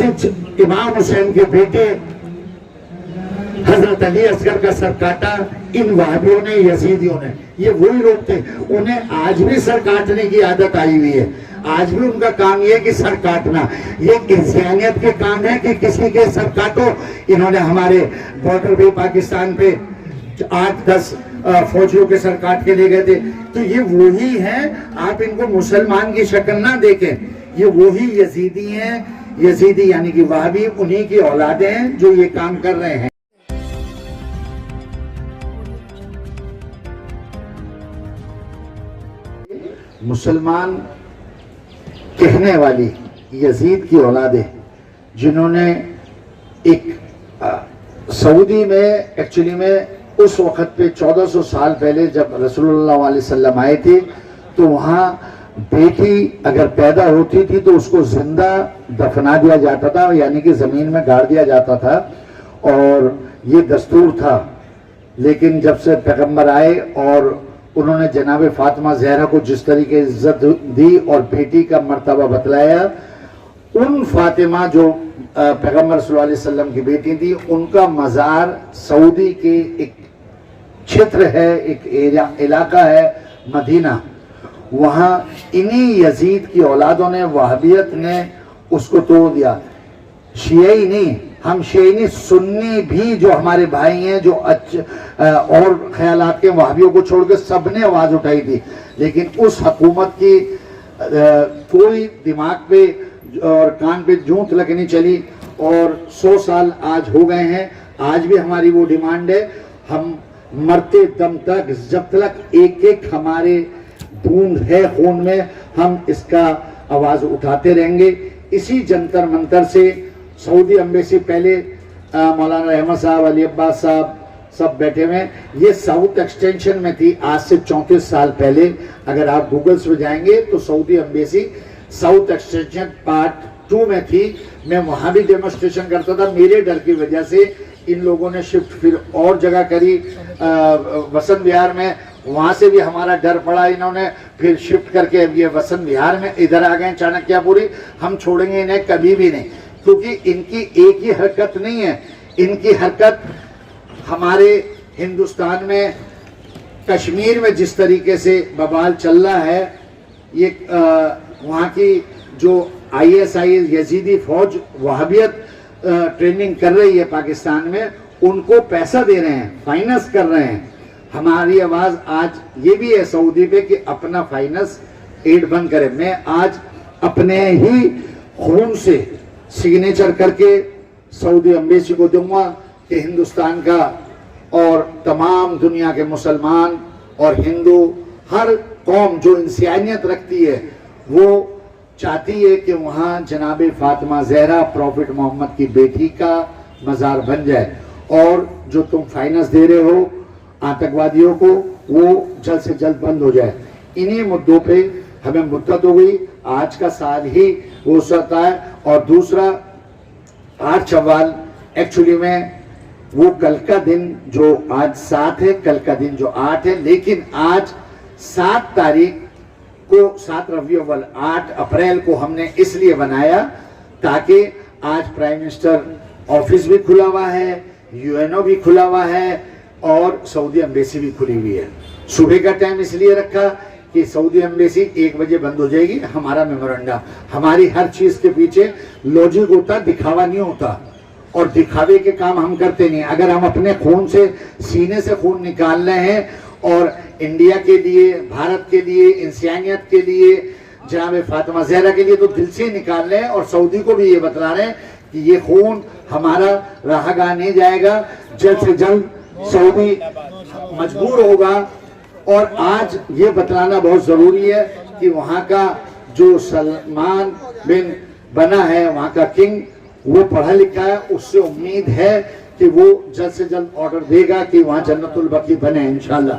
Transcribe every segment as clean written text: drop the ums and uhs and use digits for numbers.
जैसे इमाम हुसैन के बेटे हजरत अली असगर का सर काटा इन वहाबियों ने, यजीदियों ने, ये वही लोग थे। उन्हें आज भी सर काटने की आदत आई हुई है। आज भी उनका काम ये है कि सर काटना। ये इंसानियत के काम है कि किसी के सर काटो। इन्होंने हमारे बॉर्डर पे पाकिस्तान पे 8-10 फौजियों के सर काट के ले गए थे। तो ये वही हैं, आप इनको मुसलमान की शक्ल ना देखें, ये वही यजीदी हैं। यजीदी यानी कि वहाबी उन्हीं की औलादे हैं जो ये काम कर रहे हैं। मुसलमान कहने वाली यजीद की औलादे, जिन्होंने एक सऊदी में एक्चुअली में उस वक़्त पे 1400 साल पहले जब रसूलुल्लाह अलैहि वसल्लम आए थे, तो वहाँ बेटी अगर पैदा होती थी तो उसको जिंदा दफना दिया जाता था, यानी कि ज़मीन में गाड़ दिया जाता था, और ये दस्तूर था। लेकिन जब से पैगम्बर आए और उन्होंने जनाब फातिमा ज़हरा को जिस तरीके इज्जत दी और बेटी का मर्तबा बतलाया, उन फातिमा जो पैगम्बर सल्लल्लाहु अलैहि वसल्लम की बेटी थी, उनका मज़ार सऊदी के एक क्षेत्र है, एक इलाका है मदीना, वहाँ इन्हीं यजीद की औलादों ने, वहाबियत ने उसको तोड़ दिया। शियाई नहीं, हम शियाई नहीं, सुन्नी भी जो हमारे भाई हैं, जो और ख्यालात के वहाबियों को छोड़कर सबने आवाज़ उठाई थी, लेकिन उस हुकूमत की कोई दिमाग पे और कान पे जूत लगनी चली। और 100 साल आज हो गए हैं, आज भी हमारी वो डिमांड है, हम मरते दम तक, जब तक एक एक हमारे बूंद है खून में, हम इसका आवाज़ उठाते रहेंगे। इसी जंतर मंतर से सऊदी एम्बेसी पहले मौलाना रहमत साहब, अली अब्बास साहब सब बैठे हुए, ये साउथ एक्सटेंशन में थी आज से 34 साल पहले। अगर आप गूगल्स में जाएंगे तो Saudi embassy south extension part 2 में थी। मैं वहाँ भी डेमोन्स्ट्रेशन करता था। मेरे डर की वजह से इन लोगों ने शिफ्ट फिर और जगह करी वसंत विहार में, वहाँ से भी हमारा डर पड़ा, इन्होंने फिर शिफ्ट करके अब ये वसंत विहार में इधर आ गए चाणक्यपुरी। हम छोड़ेंगे इन्हें कभी भी नहीं, क्योंकि इनकी एक ही हरकत नहीं है, इनकी हरकत हमारे हिंदुस्तान में कश्मीर में जिस तरीके से बवाल चल रहा है, ये वहाँ की जो ISIS यजीदी फौज वहाबियत ट्रेनिंग कर रही है पाकिस्तान में, उनको पैसा दे रहे हैं, फाइनेंस कर रहे हैं। हमारी आवाज़ आज ये भी है सऊदी पे कि अपना फाइनेंस एड बंद करे। मैं आज अपने ही खून से सिग्नेचर करके सऊदी एम्बेसी को दूंगा कि हिंदुस्तान का और तमाम दुनिया के मुसलमान और हिंदू, हर कौम जो इंसानियत रखती है, वो चाहती है कि वहाँ जनाब फातिमा ज़हरा प्रॉफिट मोहम्मद की बेटी का मज़ार बन जाए। और जो तुम फाइनेंस दे रहे हो आतंकवादियों को, वो जल्द से जल्द बंद हो जाए। इन्हीं मुद्दों पे हमें मुद्दत हो गई, आज का साल ही हो सकता है। और दूसरा 8 शव्वाल एक्चुअली में वो कल का दिन जो आज 7 है, कल का दिन जो 8 है, लेकिन आज 7 तारीख को 7 रबी अव्वल 8 अप्रैल को हमने इसलिए बनाया ताकि आज प्राइम मिनिस्टर ऑफिस भी खुला हुआ है, UNO भी खुला हुआ है और सऊदी एम्बेसी भी खुली हुई है। सुबह का टाइम इसलिए रखा कि सऊदी एम्बेसी 1 बजे बंद हो जाएगी। हमारा मेमोरेंडम, हमारी हर चीज के पीछे लॉजिक होता, दिखावा नहीं होता, और दिखावे के काम हम करते नहीं। अगर हम अपने खून से, सीने से खून निकाल रहे हैं और इंडिया के लिए, भारत के लिए, इंसानियत के लिए, जनाब फातिमा ज़हरा के लिए तो दिल से निकाल रहे हैं। और सऊदी को भी ये बता रहे हैं कि ये खून हमारा राहगा नहीं जाएगा, जल्द से जल्द सऊदी मजबूर होगा। और आज ये बतलाना बहुत ज़रूरी है कि वहाँ का जो सलमान बिन बना है, वहाँ का किंग, वो पढ़ा लिखा है, उससे उम्मीद है कि वो जल्द से जल्द ऑर्डर देगा कि वहाँ जन्नतुल बकी बने इंशाल्लाह।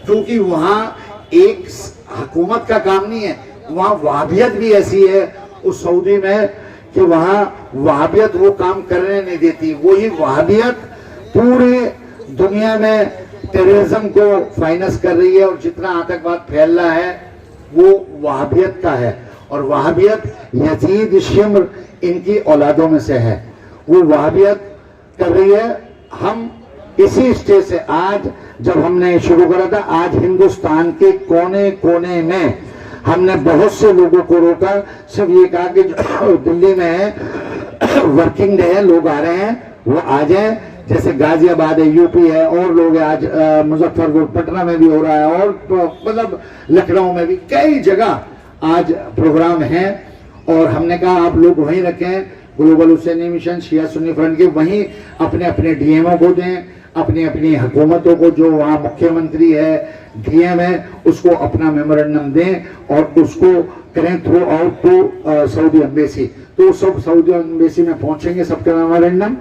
क्योंकि वहाँ एक हुकूमत का काम नहीं है, वहाँ वहाबियत भी ऐसी है उस सऊदी में कि वहाँ वहाबियत वो काम करने नहीं देती। वही वहाबियत पूरे दुनिया में टेररिज्म को फाइनेंस कर रही है, और जितना आतंकवाद फैल रहा है वो वहाबियत का है। और वहाबियत यजीद शिम्र इनकी औलादों में से है, वो वहाबियत कर रही है। हम इसी स्टेज से आज जब हमने शुरू करा था, आज हिंदुस्तान के कोने कोने में हमने बहुत से लोगों को रोका, सिर्फ ये कहा कि जो दिल्ली में है वर्किंग डे है, लोग आ रहे हैं वो आ जाए, जैसे गाजियाबाद है, यूपी है, और लोग हैं, आज मुजफ्फरपुर पटना में भी हो रहा है, और मतलब लखनऊ में भी कई जगह आज प्रोग्राम है। और हमने कहा आप लोग वहीं रखें, ग्लोबल हुसैनी मिशन शिया सुन्नी फ्रंट के वहीं अपने अपने डीएमओ को दें, अपनी अपनी हुकूमतों को, जो वहाँ मुख्यमंत्री है, डीएम है, उसको अपना मेमोरेंडम दें और उसको करें throughout to Saudi embassy. तो सब सऊदी एम्बेसी में पहुंचेंगे सबके मेमोरेंडम।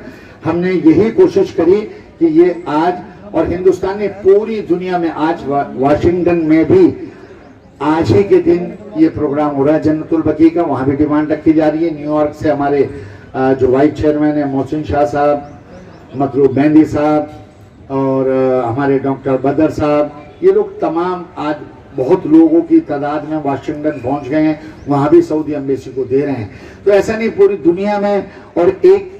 हमने यही कोशिश करी कि ये आज, और हिंदुस्तान ने पूरी दुनिया में आज वाशिंगटन में भी आज ही के दिन ये प्रोग्राम हो रहा है जन्नतुल बकी का, वहाँ भी डिमांड रखी जा रही है। न्यूयॉर्क से हमारे जो वाइस चेयरमैन है मोहसिन शाह साहब, मतलूब मेहंदी साहब, और हमारे डॉक्टर बदर साहब, ये लोग तमाम आज बहुत लोगों की तादाद में वाशिंगटन पहुंच गए हैं, वहाँ भी सऊदी एम्बेसी को दे रहे हैं। तो ऐसा नहीं पूरी दुनिया में, और एक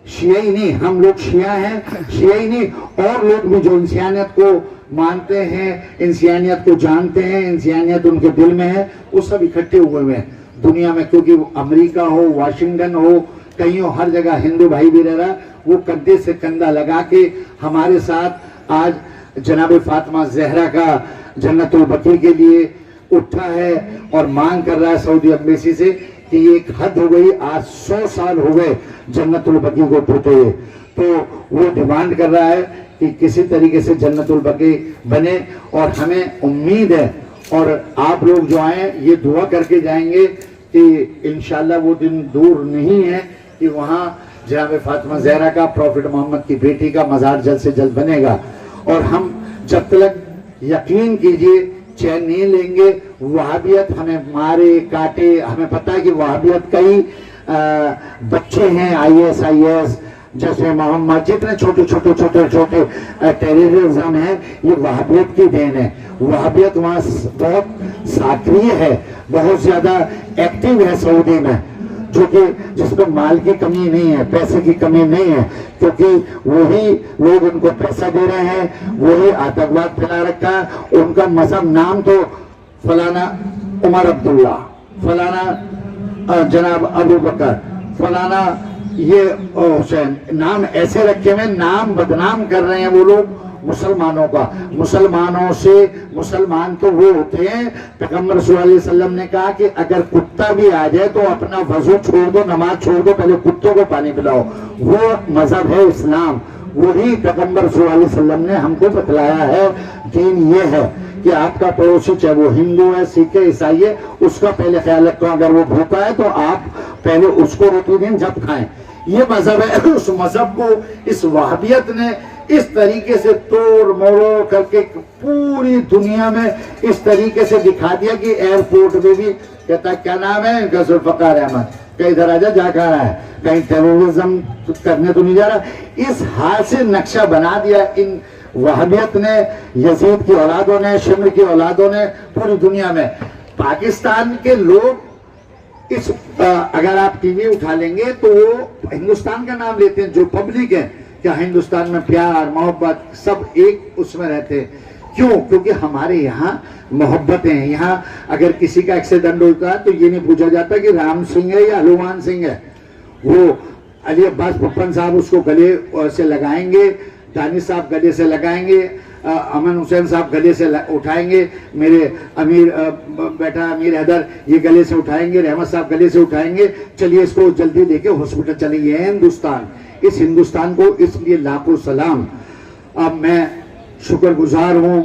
शिया ही नहीं, हम लोग शिया हैं, शिया ही नहीं, और लोग भी जो इंसानियत को मानते हैं, इंसानियत को जानते हैं, इंसानियत उनके दिल में है, वो सब इकट्ठे हुए हैं दुनिया में। क्योंकि अमेरिका हो, वाशिंगटन हो, कहीं हो, हर जगह हिंदू भाई भी रह रहा, वो कंधे से कंधा लगा के हमारे साथ आज जनाब फातिमा जहरा का जन्नतुल बकी के लिए उठा है और मांग कर रहा है सऊदी एम्बेसी से कि ये एक हद हो गई, आज 100 साल हो गए जन्नतुल बकी को टूटे हुए। तो वो डिमांड कर रहा है कि किसी तरीके से जन्नतुल बकी बने, और हमें उम्मीद है, और आप लोग जो आए ये दुआ करके जाएंगे कि इंशाल्लाह वो दिन दूर नहीं है कि वहाँ जनाब फातिमा जहरा का, प्रॉफिट मोहम्मद की बेटी का मज़ार जल्द से जल्द बनेगा। और हम जब तक यकीन कीजिए चैन नहीं लेंगे, वहाबियत हमें मारे काटे, हमें पता है कि वहाबियत कई बच्चे हैं IAS जैसे मोहम्मद, जितने छोटे छोटे टेररिज्म है, ये वहाबियत की देन है। वहाबियत वहाँ बहुत सक्रिय है, बहुत ज्यादा एक्टिव है सऊदी में, जो कि जिसमें माल की कमी नहीं है, पैसे की कमी नहीं है, क्योंकि वही लोग उनको पैसा दे रहे हैं, वही आतंकवाद फैला रखा है। उनका मजहब नाम तो फलाना उमर अब्दुल्ला, फलाना जनाब अबू बकर, फलाना ये हुसैन, नाम ऐसे रखे हुए, नाम बदनाम कर रहे हैं वो लोग मुसलमानों का। मुसलमानों से मुसलमान तो वो होते हैं, पैगंबर सल्लल्लाहु अलैहि वसल्लम ने कहा कि अगर कुत्ता भी आ जाए तो अपना वजू छोड़ दो, नमाज छोड़ दो, पहले कुत्तों को पानी पिलाओ। वो मजहब है इस्लाम, वही पैगंबर सल्लल्लाहु अलैहि वसल्लम ने हमको बतलाया है। दीन ये है कि आपका पड़ोसी, चाहे वो हिंदू है, सिख है, ईसाई है, उसका पहले ख्याल रखो। अगर वो भूखा है तो आप पहले उसको रोटी दें जब खाएं। ये मजहब है। उस मजहब को इस वहाबियत ने इस तरीके से तोड़ मोड़ करके पूरी दुनिया में इस तरीके से दिखा दिया कि एयरपोर्ट में भी कहता क्या नाम है इनका, जुल्फकार अहमद, कहीं इधर आजा जा कर रहा है, कहीं टेररिज्म करने तो नहीं जा रहा। इस हाल से नक्शा बना दिया इन वहाबियत ने, यजीद की औलादों ने, शिमर की औलादों ने, पूरी दुनिया में। पाकिस्तान के लोग इस अगर आप टीवी उठा लेंगे तो वो हिंदुस्तान का नाम लेते हैं, जो पब्लिक है, क्या हिंदुस्तान में प्यार मोहब्बत सब एक उसमें रहते हैं। क्यों? क्योंकि हमारे यहाँ मोहब्बतें हैं। यहाँ अगर किसी का एक्सीडेंट होता है तो ये नहीं पूछा जाता कि राम सिंह है या हनुमान सिंह है, वो अली अब्बास पप्पन साहब उसको गले से लगाएंगे, दानिश साहब गले से लगाएंगे, अमन हुसैन साहब गले से उठाएंगे, मेरे अमीर बेटा अमीर हैदर ये गले से उठाएंगे, रहमत साहब गले से उठाएंगे, चलिए इसको जल्दी लेके हॉस्पिटल चलेंगे। हिंदुस्तान, इस हिंदुस्तान को इसलिए लाखों सलाम। अब मैं शुक्रगुजार हूँ